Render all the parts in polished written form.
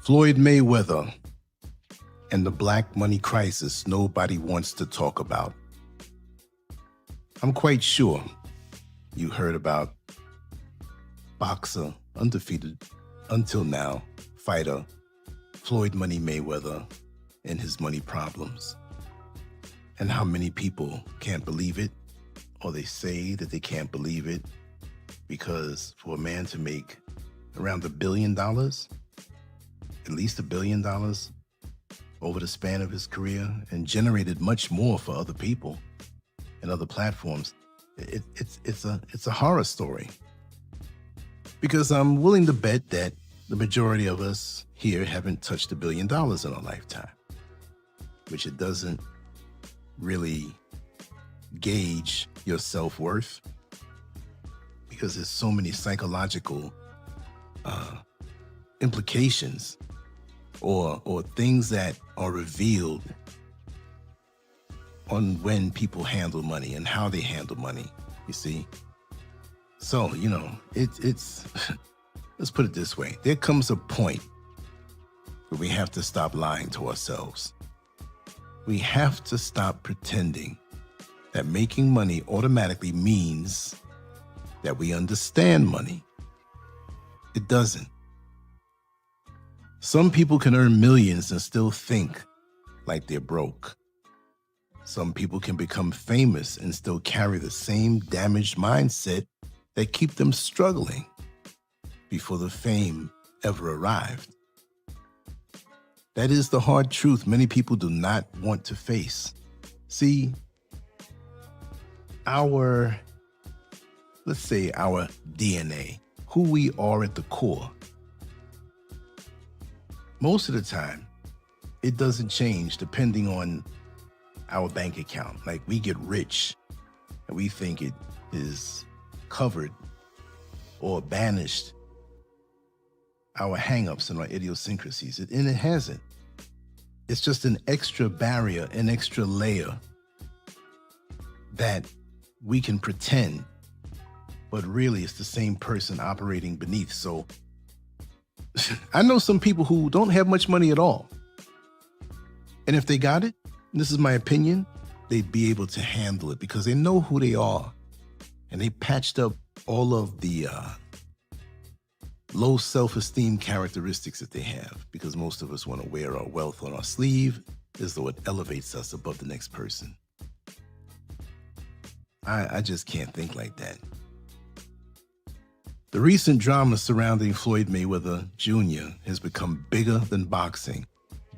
Floyd Mayweather and the black money crisis nobody wants to talk about. I'm quite sure you heard about boxer, undefeated until now, fighter Floyd Money Mayweather and his money problems, and how many people can't believe it, or they say that they can't believe it because for a man to make around $1 billion, at least $1 billion over the span of his career, and generated much more for other people and other platforms, it's a horror story. Because I'm willing to bet that the majority of us here haven't touched $1 billion in our lifetime, which it doesn't really gauge your self-worth, because there's so many psychological implications or things that are revealed on when people handle money and how they handle money, you see? So, you know, it's let's put it this way. There comes a point where we have to stop lying to ourselves. We have to stop pretending that making money automatically means that we understand money. It doesn't. Some people can earn millions and still think like they're broke. Some people can become famous and still carry the same damaged mindset that keep them struggling before the fame ever arrived. That is the hard truth many people do not want to face. See, let's say our DNA, who we are at the core, most of the time, it doesn't change depending on our bank account. Like, we get rich and we think it is covered or banished our hangups and our idiosyncrasies, and it hasn't. It's just an extra barrier, an extra layer that we can pretend, but really it's the same person operating beneath. So I know some people who don't have much money at all, and if they got it, and this is my opinion, they'd be able to handle it because they know who they are, and they patched up all of the low self-esteem characteristics that they have, because most of us want to wear our wealth on our sleeve as though it elevates us above the next person. I just can't think like that. The recent drama surrounding Floyd Mayweather Jr. has become bigger than boxing,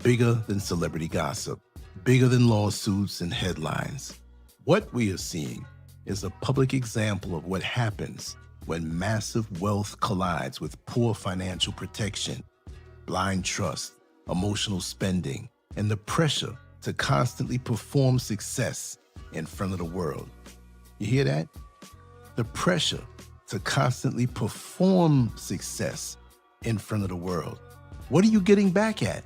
bigger than celebrity gossip, bigger than lawsuits and headlines. What we are seeing is a public example of what happens when massive wealth collides with poor financial protection, blind trust, emotional spending, and the pressure to constantly perform success in front of the world. You hear that? The pressure to constantly perform success in front of the world. What are you getting back at?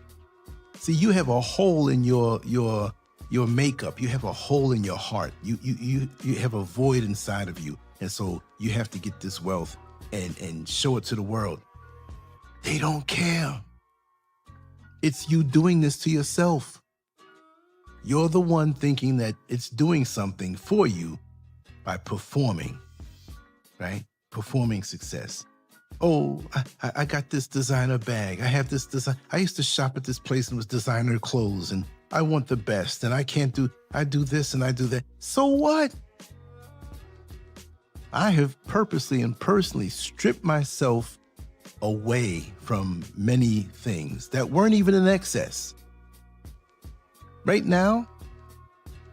See, you have a hole in your makeup. You have a hole in your heart. You have a void inside of you. And so you have to get this wealth and show it to the world. They don't care. It's you doing this to yourself. You're the one thinking that it's doing something for you by performing, right? Performing success. Oh, I got this designer bag. I have this design. I used to shop at this place and it was designer clothes, and I want the best, and I do this and I do that. So what? I have purposely and personally stripped myself away from many things that weren't even in excess. Right now,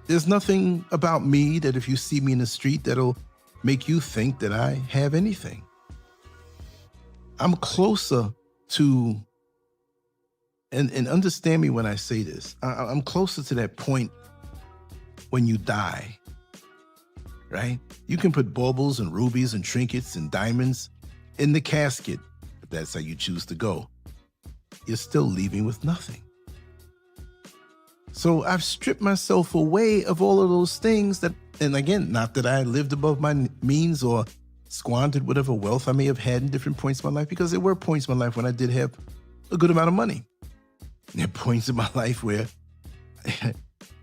there's nothing about me that if you see me in the street that'll make you think that I have anything. I'm closer to, and understand me when I say this, I'm closer to that point when you die, right? You can put baubles and rubies and trinkets and diamonds in the casket, if that's how you choose to go. You're still leaving with nothing. So I've stripped myself away of all of those things that, and again, not that I lived above my means or squandered whatever wealth I may have had in different points in my life, because there were points in my life when I did have a good amount of money. There are points in my life where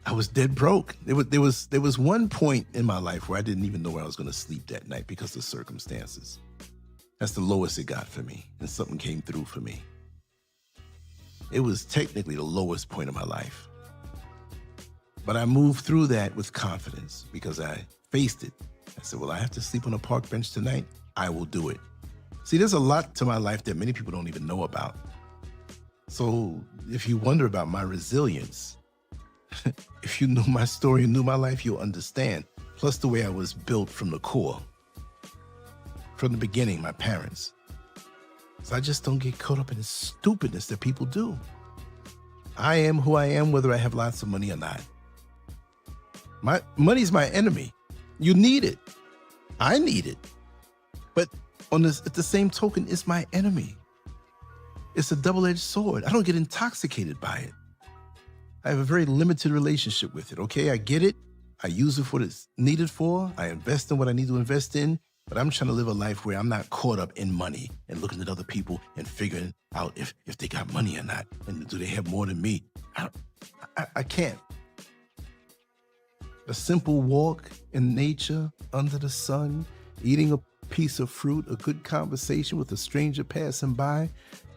I was dead broke. There was one point in my life where I didn't even know where I was going to sleep that night because of circumstances. That's the lowest it got for me, and something came through for me. It was technically the lowest point of my life. But I moved through that with confidence because I faced it. I said, well, I have to sleep on a park bench tonight. I will do it. See, there's a lot to my life that many people don't even know about. So if you wonder about my resilience, if you knew my story and knew my life, you'll understand. Plus the way I was built from the core. From the beginning, my parents. So I just don't get caught up in the stupidness that people do. I am who I am, whether I have lots of money or not. Money's my enemy. You need it. I need it. But at the same token, it's my enemy. It's a double-edged sword. I don't get intoxicated by it. I have a very limited relationship with it, okay? I get it. I use it for what it's needed for. I invest in what I need to invest in. But I'm trying to live a life where I'm not caught up in money and looking at other people and figuring out if they got money or not. And do they have more than me? I can't. A simple walk in nature, under the sun, eating a piece of fruit, a good conversation with a stranger passing by,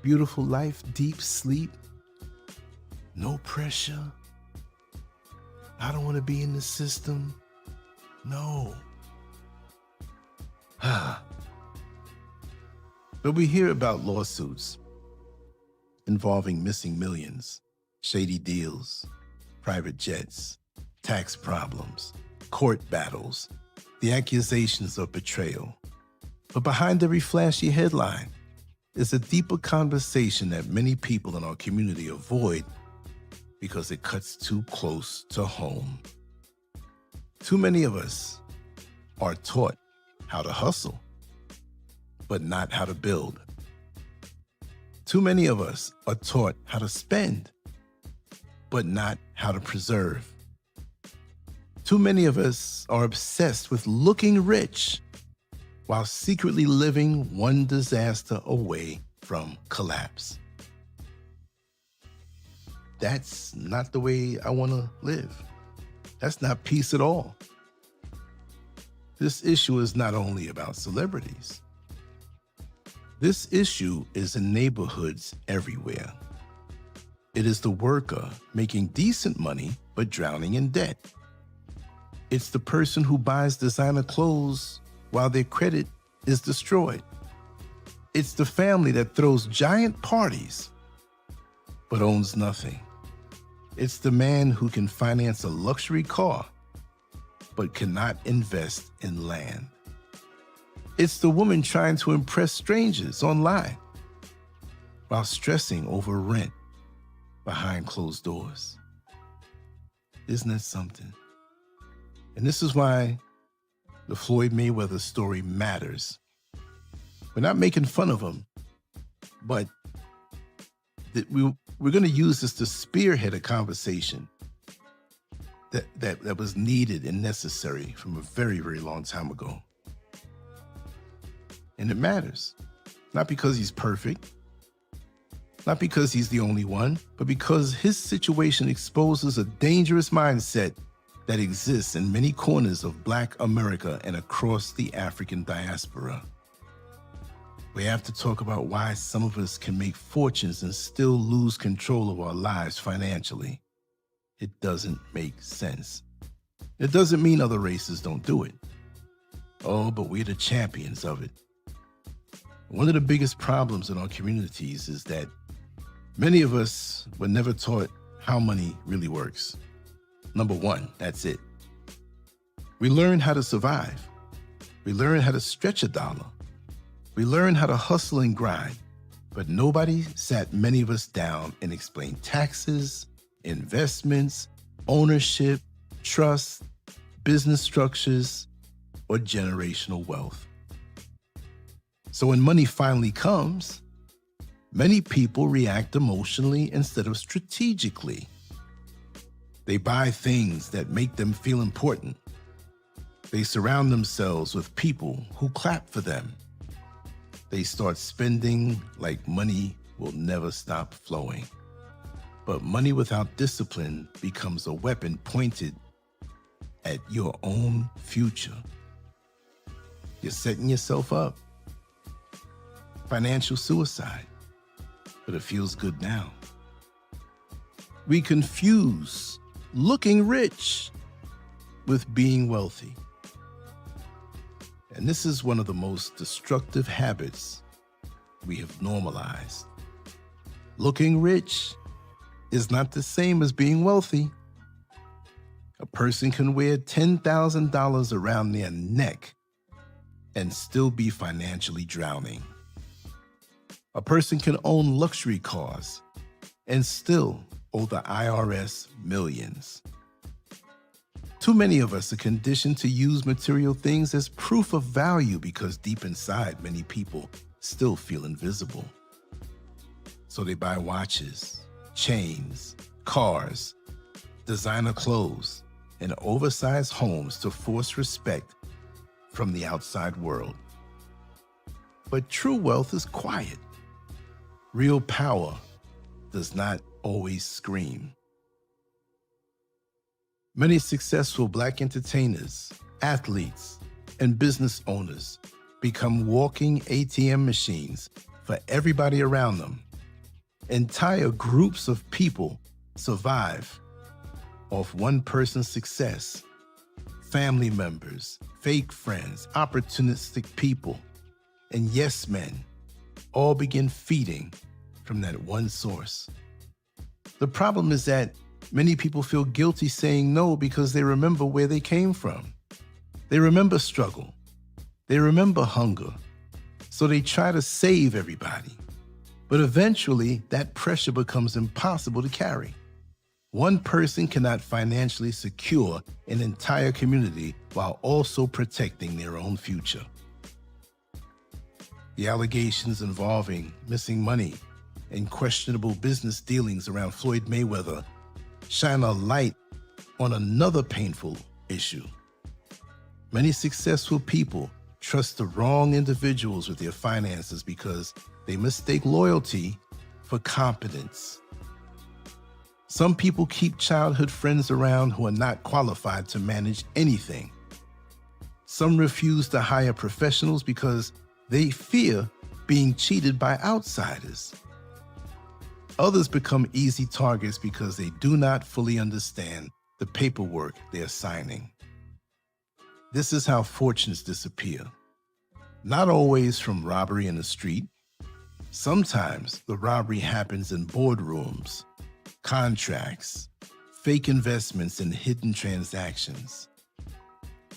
beautiful life, deep sleep, no pressure. I don't want to be in the system. No. But we hear about lawsuits involving missing millions, shady deals, private jets, tax problems, court battles, the accusations of betrayal. But behind every flashy headline is a deeper conversation that many people in our community avoid because it cuts too close to home. Too many of us are taught how to hustle, but not how to build. Too many of us are taught how to spend, but not how to preserve. Too many of us are obsessed with looking rich while secretly living one disaster away from collapse. That's not the way I want to live. That's not peace at all. This issue is not only about celebrities. This issue is in neighborhoods everywhere. It is the worker making decent money but drowning in debt. It's the person who buys designer clothes while their credit is destroyed. It's the family that throws giant parties but owns nothing. It's the man who can finance a luxury car but cannot invest in land. It's the woman trying to impress strangers online while stressing over rent behind closed doors. Isn't that something? And this is why the Floyd Mayweather story matters. We're not making fun of him, but we're going to use this to spearhead a conversation that was needed and necessary from a very, very long time ago. And it matters, not because he's perfect, not because he's the only one, but because his situation exposes a dangerous mindset that exists in many corners of Black America and across the African diaspora. We have to talk about why some of us can make fortunes and still lose control of our lives financially. It doesn't make sense. It doesn't mean other races don't do it. Oh, but we're the champions of it. One of the biggest problems in our communities is that many of us were never taught how money really works. Number one, that's it. We learn how to survive. We learn how to stretch a dollar. We learn how to hustle and grind, but nobody sat many of us down and explained taxes, investments, ownership, trust, business structures, or generational wealth. So when money finally comes, many people react emotionally instead of strategically. They buy things that make them feel important. They surround themselves with people who clap for them. They start spending like money will never stop flowing. But money without discipline becomes a weapon pointed at your own future. You're setting yourself up. Financial suicide, but it feels good now. We confuse looking rich with being wealthy. And this is one of the most destructive habits we have normalized. Looking rich is not the same as being wealthy. A person can wear $10,000 around their neck and still be financially drowning. A person can own luxury cars and still owe the IRS millions. Too many of us are conditioned to use material things as proof of value because deep inside, many people still feel invisible. So they buy watches, chains, cars, designer clothes, and oversized homes to force respect from the outside world. But true wealth is quiet. Real power does not always scream. Many successful Black entertainers, athletes, and business owners become walking ATM machines for everybody around them. Entire groups of people survive off one person's success. Family members, fake friends, opportunistic people, and yes men all begin feeding from that one source. The problem is that many people feel guilty saying no because they remember where they came from. They remember struggle. They remember hunger. So they try to save everybody. But eventually, that pressure becomes impossible to carry. One person cannot financially secure an entire community while also protecting their own future. The allegations involving missing money and questionable business dealings around Floyd Mayweather shine a light on another painful issue. Many successful people trust the wrong individuals with their finances because they mistake loyalty for competence. Some people keep childhood friends around who are not qualified to manage anything. Some refuse to hire professionals because they fear being cheated by outsiders. Others become easy targets because they do not fully understand the paperwork they are signing. This is how fortunes disappear. Not always from robbery in the street. Sometimes the robbery happens in boardrooms, contracts, fake investments, and hidden transactions.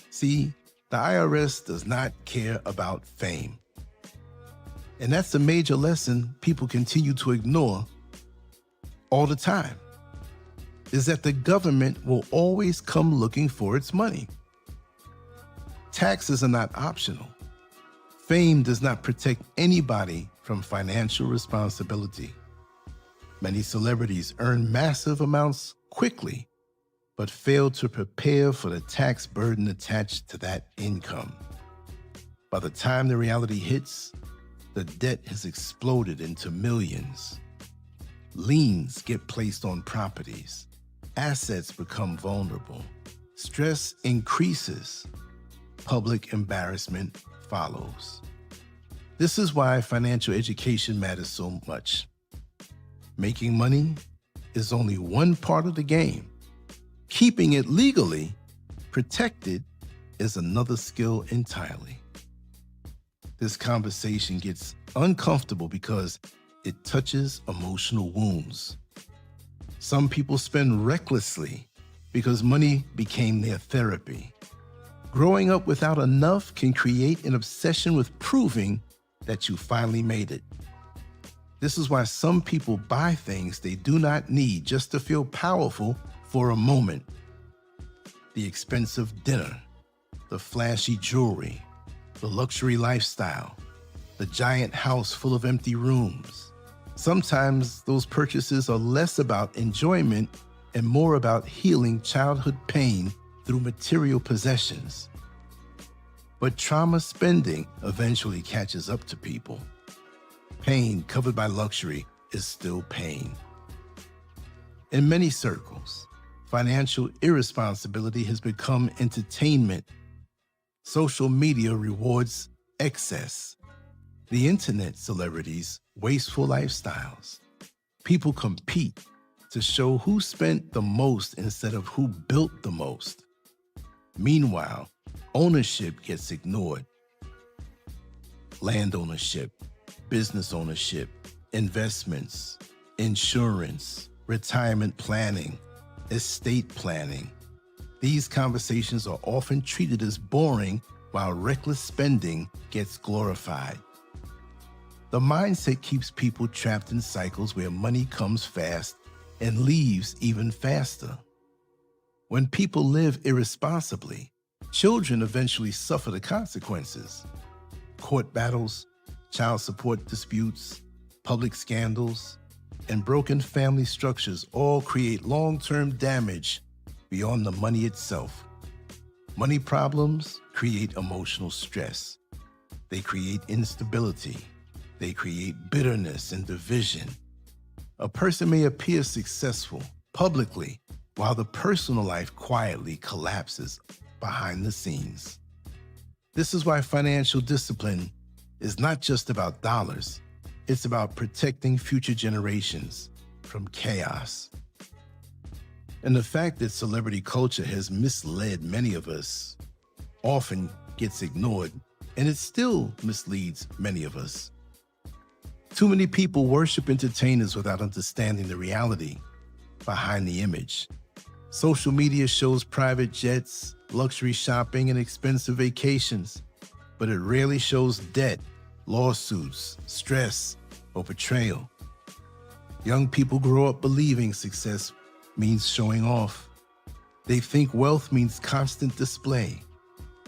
See, the IRS does not care about fame. And that's a major lesson people continue to ignore all the time, is that the government will always come looking for its money. Taxes are not optional. Fame does not protect anybody from financial responsibility. Many celebrities earn massive amounts quickly, but fail to prepare for the tax burden attached to that income. By the time the reality hits, the debt has exploded into millions. Liens get placed on properties. Assets become vulnerable. Stress increases. Public embarrassment follows. This is why financial education matters so much. Making money is only one part of the game. Keeping it legally protected is another skill entirely. This conversation gets uncomfortable because it touches emotional wounds. Some people spend recklessly because money became their therapy. Growing up without enough can create an obsession with proving that you finally made it. This is why some people buy things they do not need just to feel powerful for a moment. The expensive dinner, the flashy jewelry, the luxury lifestyle, the giant house full of empty rooms. Sometimes those purchases are less about enjoyment and more about healing childhood pain through material possessions. But trauma spending eventually catches up to people. Pain covered by luxury is still paying. In many circles, financial irresponsibility has become entertainment. Social media rewards excess. The internet celebrities wasteful lifestyles. People compete to show who spent the most instead of who built the most. Meanwhile, ownership gets ignored. Land ownership, business ownership, investments, insurance, retirement planning, estate planning. These conversations are often treated as boring while reckless spending gets glorified. The mindset keeps people trapped in cycles where money comes fast and leaves even faster. When people live irresponsibly, children eventually suffer the consequences. Court battles, child support disputes, public scandals, and broken family structures all create long-term damage beyond the money itself. Money problems create emotional stress. They create instability. They create bitterness and division. A person may appear successful publicly while the personal life quietly collapses behind the scenes. This is why financial discipline is not just about dollars. It's about protecting future generations from chaos. And the fact that celebrity culture has misled many of us often gets ignored, and it still misleads many of us. Too many people worship entertainers without understanding the reality behind the image. Social media shows private jets, luxury shopping, and expensive vacations, but it rarely shows debt, lawsuits, stress, or betrayal. Young people grow up believing success means showing off. They think wealth means constant display.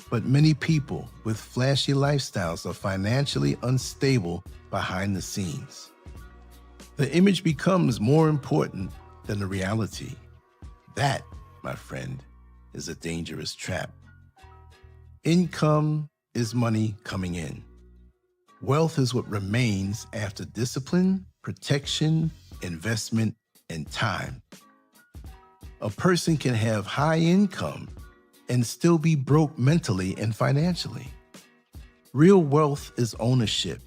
But many people with flashy lifestyles are financially unstable behind the scenes. The image becomes more important than the reality. That, my friend, is a dangerous trap. Income is money coming in. Wealth is what remains after discipline, protection, investment, and time. A person can have high income and still be broke mentally and financially. Real wealth is ownership.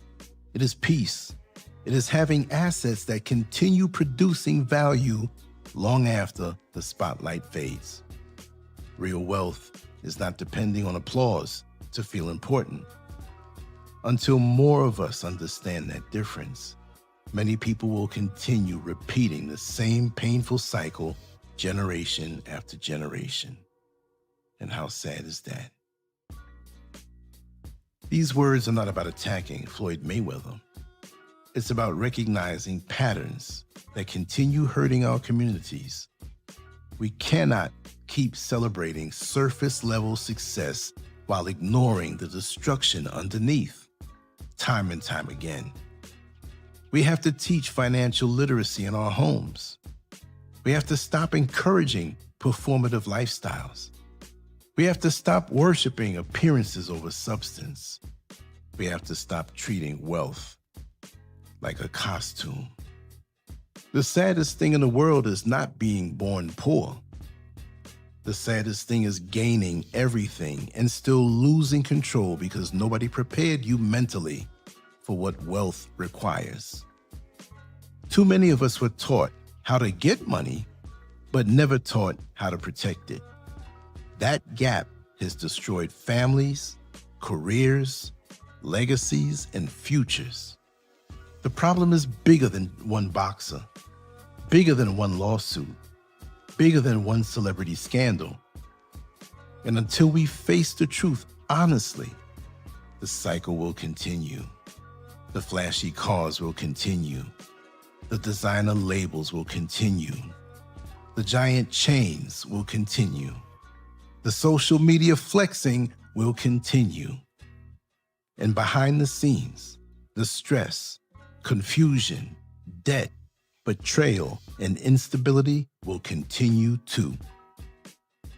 It is peace. It is having assets that continue producing value long after the spotlight fades. Real wealth is not depending on applause to feel important. Until more of us understand that difference, many people will continue repeating the same painful cycle generation after generation. And how sad is that? These words are not about attacking Floyd Mayweather. It's about recognizing patterns that continue hurting our communities. We cannot keep celebrating surface-level success while ignoring the destruction underneath, time and time again. We have to teach financial literacy in our homes. We have to stop encouraging performative lifestyles. We have to stop worshiping appearances over substance. We have to stop treating wealth like a costume. The saddest thing in the world is not being born poor. The saddest thing is gaining everything and still losing control because nobody prepared you mentally for what wealth requires. Too many of us were taught how to get money, but never taught how to protect it. That gap has destroyed families, careers, legacies, and futures. The problem is bigger than one boxer, bigger than one lawsuit, bigger than one celebrity scandal. And until we face the truth honestly, the cycle will continue. The flashy cars will continue. The designer labels will continue. The giant chains will continue. The social media flexing will continue. And behind the scenes, the stress, confusion, debt, betrayal, and instability will continue too.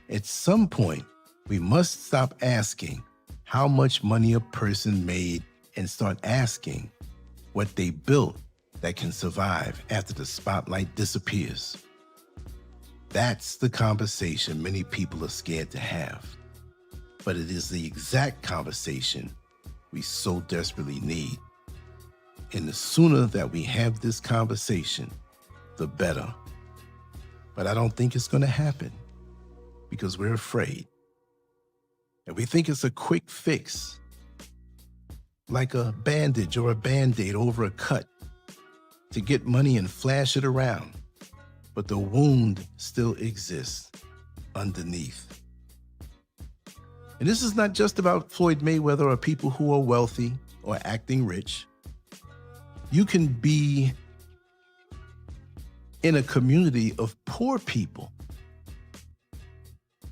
At some point, we must stop asking how much money a person made and start asking what they built that can survive after the spotlight disappears. That's the conversation many people are scared to have. But it is the exact conversation we so desperately need. And the sooner that we have this conversation, the better. But I don't think it's going to happen because we're afraid. And we think it's a quick fix, like a bandage or a Band-Aid over a cut to get money and flash it around. But the wound still exists underneath. And this is not just about Floyd Mayweather or people who are wealthy or acting rich. You can be in a community of poor people.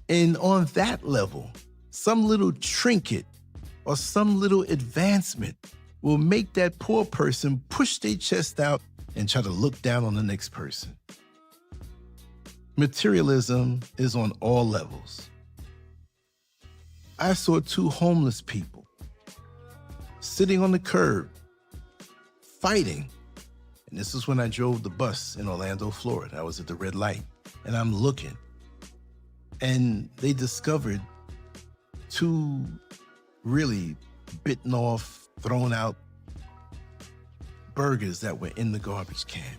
And on that level, some little trinket or some little advancement will make that poor person push their chest out and try to look down on the next person. Materialism is on all levels. I saw two homeless people sitting on the curb, fighting. And this is when I drove the bus in Orlando, Florida. I was at the red light, and I'm looking. And they discovered two really bitten off, thrown out burgers that were in the garbage can.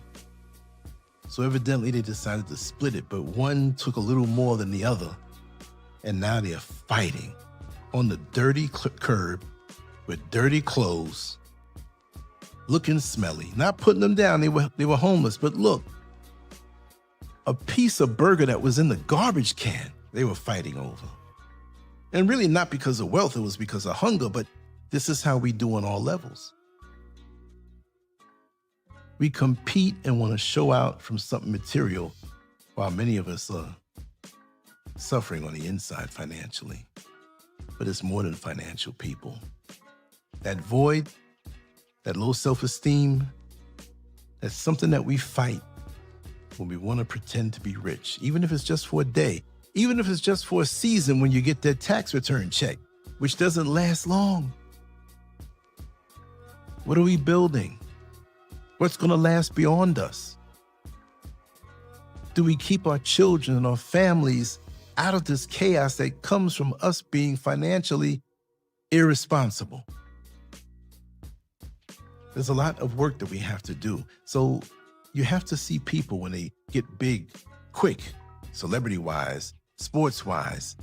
So evidently they decided to split it, but one took a little more than the other. And now they're fighting on the dirty curb with dirty clothes, looking smelly. Not putting them down, they were homeless, but look, a piece of burger that was in the garbage can, they were fighting over. And really not because of wealth, it was because of hunger, but this is how we do on all levels. We compete and want to show out from something material while many of us are suffering on the inside financially. But it's more than financial, people. That void, that low self-esteem, that's something that we fight when we want to pretend to be rich, even if it's just for a day, even if it's just for a season when you get that tax return check, which doesn't last long. What are we building? What's going to last beyond us? Do we keep our children and our families out of this chaos that comes from us being financially irresponsible? There's a lot of work that we have to do. So you have to see people when they get big, quick, celebrity-wise, sports-wise,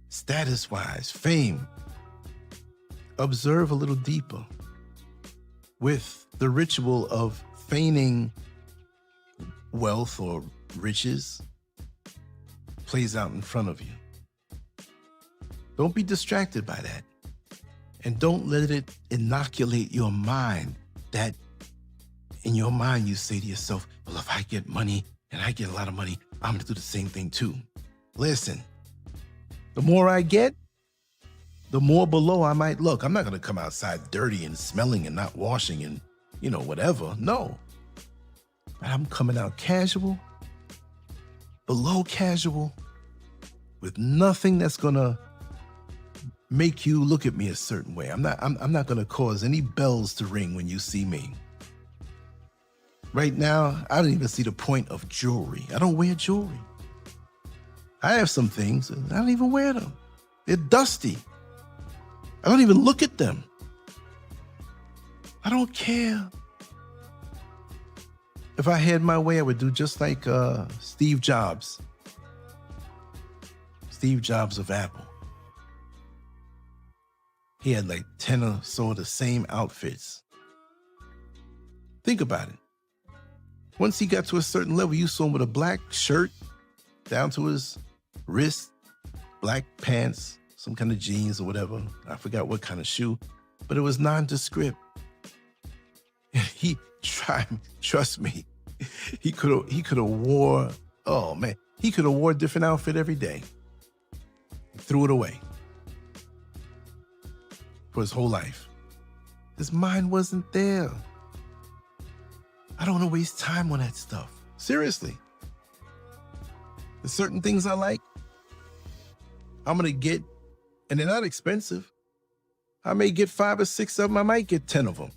status-wise, fame. Observe a little deeper with the ritual of feigning wealth or riches plays out in front of you. Don't be distracted by that. And don't let it inoculate your mind that in your mind you say to yourself, well, if I get money and I get a lot of money, I'm gonna do the same thing too. Listen, the more I get, the more below I might look. I'm not gonna come outside dirty and smelling and not washing and, whatever. No. But I'm coming out casual, below casual, with nothing that's gonna make you look at me a certain way. I'm not gonna cause any bells to ring when you see me. Right now, I don't even see the point of jewelry. I don't wear jewelry. I have some things, and I don't even wear them. They're dusty. I don't even look at them. I don't care. If I had my way, I would do just like Steve Jobs. Steve Jobs of Apple. He had like 10 or so of the same outfits. Think about it. Once he got to a certain level, you saw him with a black shirt down to his wrist, black pants, some kind of jeans or whatever. I forgot what kind of shoe, but it was nondescript. He tried, trust me, he could have wore, oh man, he could have wore a different outfit every day. He threw it away for his whole life. His mind wasn't there. I don't want to waste time on that stuff. Seriously. There's certain things I like, I'm going to get, and they're not expensive. I may get 5 or 6 of them. I might get 10 of them.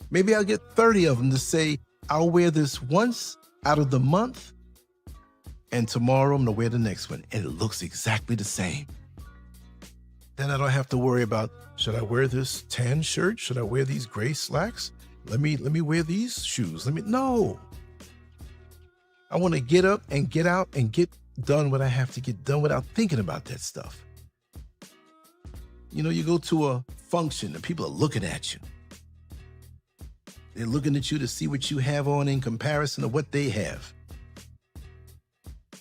Maybe I'll get 30 of them to say, I'll wear this once out of the month, and tomorrow I'm gonna wear the next one, and it looks exactly the same. Then I don't have to worry about, should I wear this tan shirt? Should I wear these gray slacks? Let me wear these shoes. No. I want to get up and get out and get done what I have to get done without thinking about that stuff. You know, you go to a function and people are looking at you. They're looking at you to see what you have on in comparison to what they have.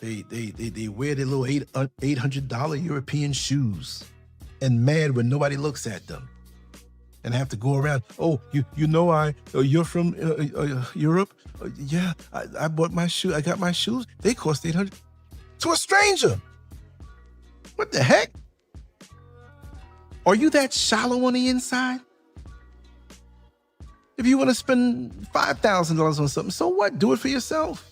They wear their little $800 European shoes and mad when nobody looks at them. And have to go around, oh, you're from Europe? Yeah, I bought my shoe. I got my shoes. They cost $800 to a stranger. What the heck? Are you that shallow on the inside? If you want to spend $5,000 on something, so what? Do it for yourself.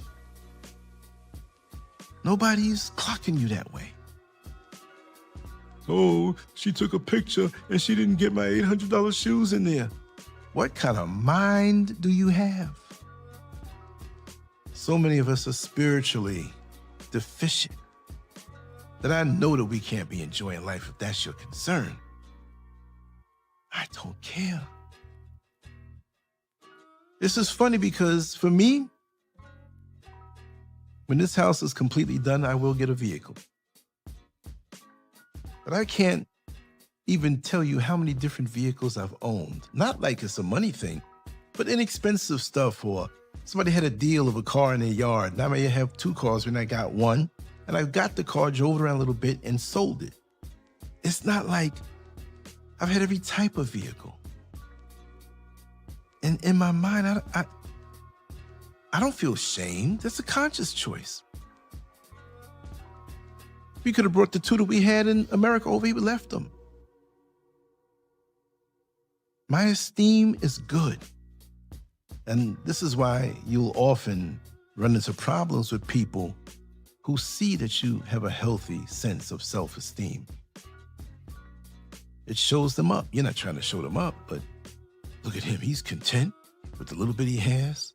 Nobody's clocking you that way. Oh, she took a picture and she didn't get my $800 shoes in there. What kind of mind do you have? So many of us are spiritually deficient that I know that we can't be enjoying life if that's your concern. I don't care. This is funny because for me, when this house is completely done, I will get a vehicle. But I can't even tell you how many different vehicles I've owned. Not like it's a money thing, but inexpensive stuff, or somebody had a deal of a car in their yard. Now I may have 2 cars when I got one, and I got the car, drove it around a little bit, and sold it. It's not like I've had every type of vehicle. And in my mind, I don't feel shame. That's a conscious choice. We could have brought the 2 that we had in America over, we left them. My esteem is good. And this is why you'll often run into problems with people who see that you have a healthy sense of self-esteem. It shows them up. You're not trying to show them up, but look at him. He's content with the little bit he has.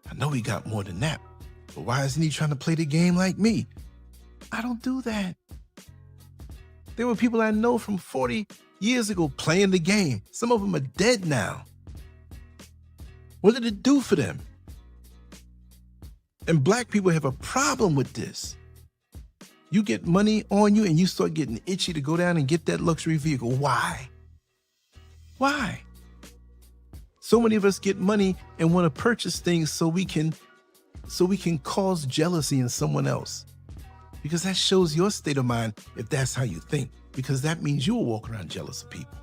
I know he got more than that, but why isn't he trying to play the game like me? I don't do that. There were people I know from 40 years ago playing the game. Some of them are dead now. What did it do for them? And black people have a problem with this. You get money on you and you start getting itchy to go down and get that luxury vehicle. Why? Why? So many of us get money and want to purchase things so we can cause jealousy in someone else. Because that shows your state of mind if that's how you think. Because that means you'll walk around jealous of people.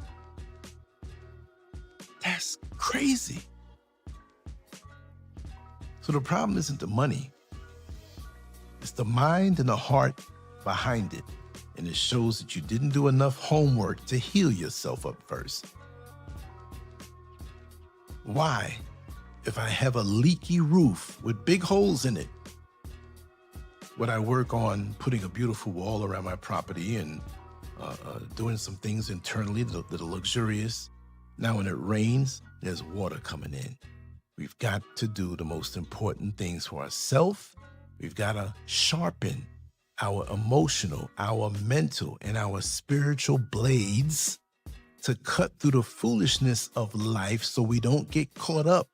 That's crazy. So the problem isn't the money. It's the mind and the heart behind it. And it shows that you didn't do enough homework to heal yourself up first. Why? If I have a leaky roof with big holes in it, would I work on putting a beautiful wall around my property and doing some things internally that are luxurious? Now, when it rains, there's water coming in. We've got to do the most important things for ourselves. We've got to sharpen our emotional, our mental, and our spiritual blades to cut through the foolishness of life so we don't get caught up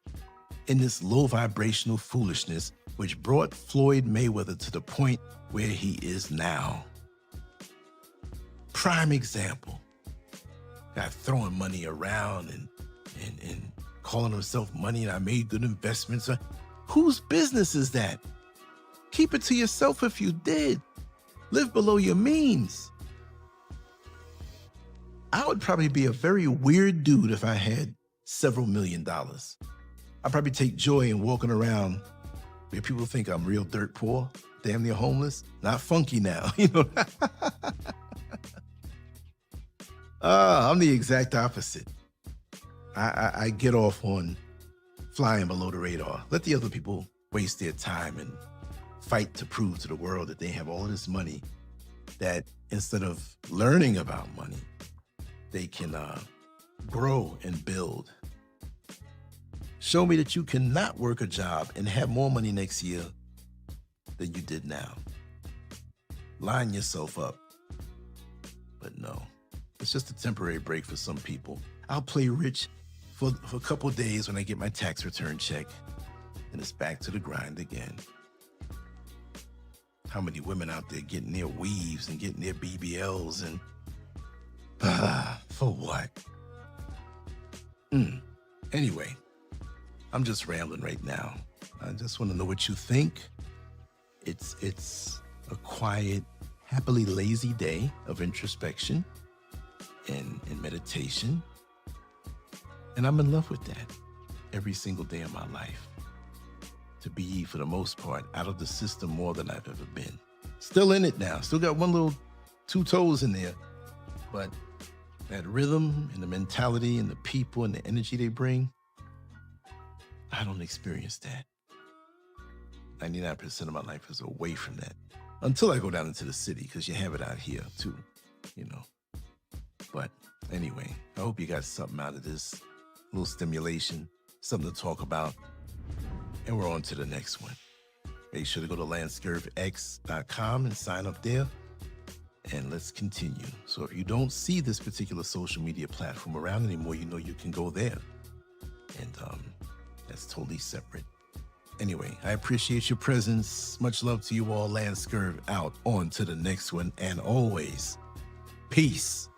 in this low vibrational foolishness which brought Floyd Mayweather to the point where he is now. Prime example. Guy throwing money around and calling himself money and I made good investments. Whose business is that? Keep it to yourself if you did. Live below your means. I would probably be a very weird dude if I had several $1 million. I'd probably take joy in walking around where people think I'm real dirt poor, damn near homeless, not funky now, you know. I'm the exact opposite. I get off on flying below the radar. Let the other people waste their time and fight to prove to the world that they have all this money, that instead of learning about money, they can grow and build. Show me that you cannot work a job and have more money next year than you did now. Line yourself up. But no, it's just a temporary break for some people. I'll play rich for a couple days when I get my tax return check, and it's back to the grind again. How many women out there getting their weaves and getting their BBLs and for what? Anyway, I'm just rambling right now. I just want to know what you think. It's a quiet, happily lazy day of introspection and meditation. And I'm in love with that every single day of my life. To be, for the most part, out of the system more than I've ever been. Still in it now. Still got one little 2 toes in there. But that rhythm and the mentality and the people and the energy they bring, I don't experience that. 99% of my life is away from that. Until I go down into the city, because you have it out here too, you know. But anyway, I hope you got something out of this. A little stimulation, something to talk about. And we're on to the next one. Make sure to go to LanceScurvX.com and sign up there. And let's continue. So if you don't see this particular social media platform around anymore, you know you can go there. And that's totally separate. Anyway, I appreciate your presence. Much love to you all. LanceScurv out. On to the next one. And always, peace.